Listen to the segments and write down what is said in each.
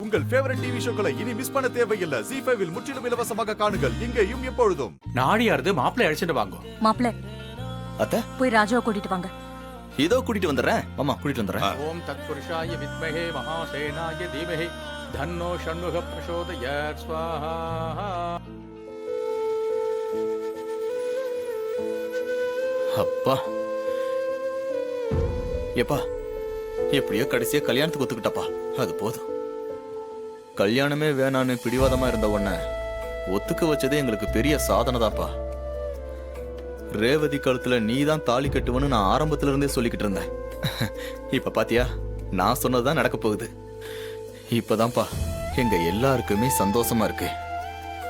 உங்கள் favourite TV ஷோக்களை இனி miss பண்ண தேவையில்லை. ZEE5 இல் முற்றிலும் இலவசமாக காணுங்கள், இங்கேயும் எப்பொழுதும். நாடியாரது மாப்பிள்ளை அழைச்சிட்டு வாங்க. மாப்பிள்ள அத்தை போய் ராஜாவை கூட்டிட்டு வாங்க. இதோ கூட்டிட்டு வந்துடுறேன். மாமா கூட்டிட்டு வந்துடுறேன். ஓம் தத்புருஷாய வித்மஹே மகாசேனாய தீமஹி தன்னோ ஷண்முக பிரசோதயாத் ஸ்வாஹா. அப்பா எப்பா எப்படியோ கடைசியா கல்யாணத்துக்கு ஒத்துக்கிட்டப்பா, அது போதும். கல்யாணமே வேணான்னு பிடிவாதமா இருந்த உடனே ஒத்துக்க வச்சதே எங்களுக்கு பெரிய சாதனை தான்ப்பா. ரேவதி கழுத்துல நீ தான் தாலி கட்டுவன்னு நான் ஆரம்பத்துல இருந்தே சொல்லிக்கிட்டு இருந்தேன். இப்ப பாத்தியா, நான் சொன்னதுதான் நடக்க போகுது. இப்பதான்ப்பா எங்க எல்லாருக்குமே சந்தோஷமா இருக்கு.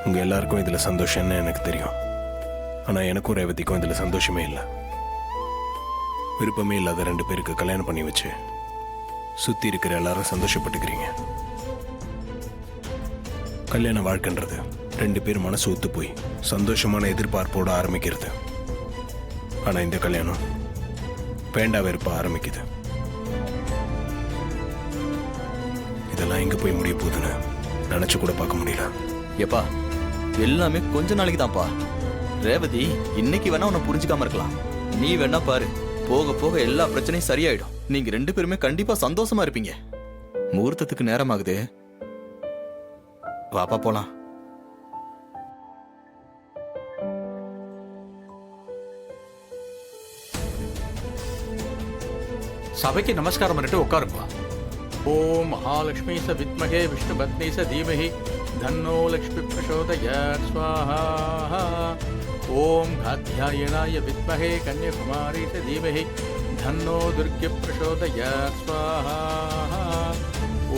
உங்க எல்லாருக்கும் இதுல சந்தோஷம்னு எனக்கு தெரியும். ஆனா எனக்கும் ரேவதிக்கும் இதுல சந்தோஷமே இல்லை. விருப்பமே இல்லாத ரெண்டு பேருக்கு கல்யாணம் பண்ணி வச்சு சுத்தி இருக்கிற எல்லாரும் சந்தோஷப்பட்டுக்கிறீங்க. கல்யாண வாழ்க்கைன்றது ரெண்டு பேர் மனசு ஒத்து போய் சந்தோஷமான எதிர்பார்ப்போட ஆரம்பிக்கிறது. ஆனா இந்த கல்யாணம் வேண்டா வெறுப்பா ஆரம்பிக்குது. இதெல்லாம் எங்க போய் முடிய போகுதுன்னு நினைச்சு கூட பார்க்க முடியல. எப்பா எல்லாமே கொஞ்ச நாளைக்கு தான்ப்பா. ரேவதி இன்னைக்கு வேணா உன்னை புரிஞ்சுக்காம இருக்கலாம். நீ வேணா பாரு, போக போக எல்லா பிரச்சனையும் சரியாயிடும். நீங்க ரெண்டு பேருமே கண்டிப்பா சந்தோஷமா இருப்பீங்க. முகூர்த்தத்துக்கு நேரம் ஆகுது, வாப்பா போலாம். சபைக்கு நமஸ்காரம் பண்ணிட்டு உட்காருப்பா. ஓம் மகாலட்சுமி ச வித்மஹே விஷ்ணு பத்னி ச தீமஹி தன்னோ லக்ஷ்மி பிரசோதயாத் ஸ்வாஹா. ஓம் காத்யாயனாய வித்மஹே கன்யாகுமாரி ச தீமஹி தன்னோ துர்கே பிரசோதயாத் ஸ்வாஹா.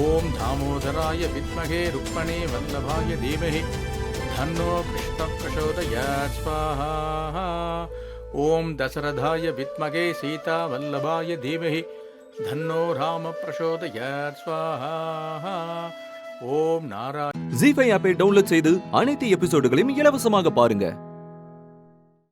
ஓம் தாமோதராய வித்மஹே ருக்மணி வல்லபாய தீமஹி தன்னோ கிருஷ்ண பிரசோதயாத் ஸ்வாஹா. ஓம் தசரதாய வித்மகே சீதா வல்லபாய தீமஹி தன்னோ ராம பிரசோதயாத் ஸ்வாஹா. ஓம் நாராயண. ZEE5 ஆப்பை டவுன்லோட் செய்து அனைத்து எபிசோடுகளையும் இலவசமாக பாருங்க.